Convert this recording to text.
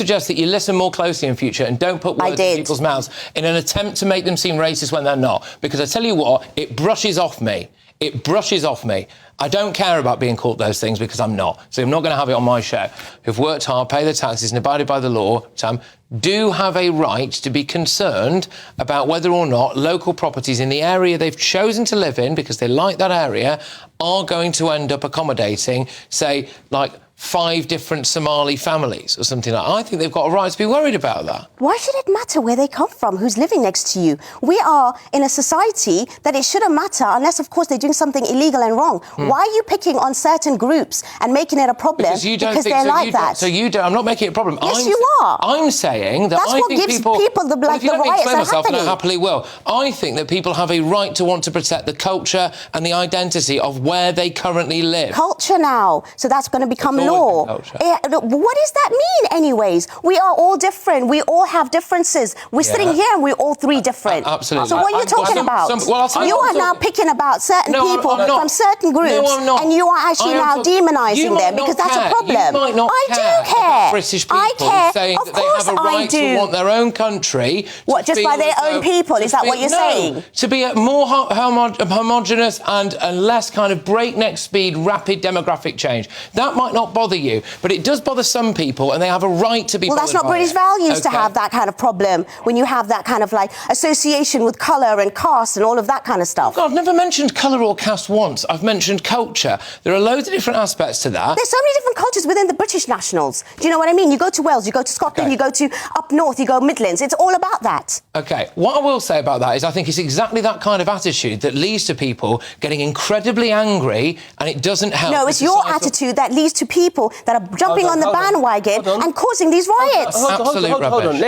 suggest that you listen more closely in future and don't put words in people's mouths in an attempt to make them seem racist when they're not. Because I tell you what, it brushes off me. It brushes off me. I don't care about being called those things because I'm not. So I'm not going to have it on my show. Who've worked hard, pay their taxes and abided by the law, Sam, do have a right to be concerned about whether or not local properties in the area they've chosen to live in, because they like that area, are going to end up accommodating, say, like 5 different Somali families or something like that. I think they've got a right to be worried about that. Why should it matter where they come from, who's living next to you? We are in a society that it shouldn't matter unless, of course, they're doing something illegal and wrong. Why are you picking on certain groups and making it a problem because they're like that? So you don't. I'm not making it a problem. Yes, you are. I'm saying that that's I what think gives people the like the riots are happening. And I happily will. I think that people have a right to want to protect the culture and the identity of where they currently live. Culture now. So that's going to become law. What does that mean, anyways? We are all different. We all have differences. We're sitting here and we're all 3 different. Absolutely. So what are you talking about? You are now picking about certain people from certain groups, and you are actually now demonising them because that's a problem. You might not care. British people I care. saying that they have a right to want their own country. What, just by their own people? Is that what you're saying? To be a more homogenous and less kind of breakneck speed, rapid demographic change. That might not bother you, but it does bother some people, and they have a right to be bothered. Well, that's not British values to have that kind of problem when you have that kind of like association with colour and caste and all of that kind of stuff. God, I've never mentioned colour or caste once. I've mentioned culture. There are loads of different aspects to that. There's so many different cultures within the British nationals. Do you know what I mean? You go to Wales, you go to Scotland, you go to up north, you go Midlands. It's all about that. OK, what I will say about that is I think it's exactly that kind of attitude that leads to people getting incredibly angry, and it doesn't help. No, it's your attitude that leads to people that are jumping on the bandwagon and causing these riots. Absolute rubbish.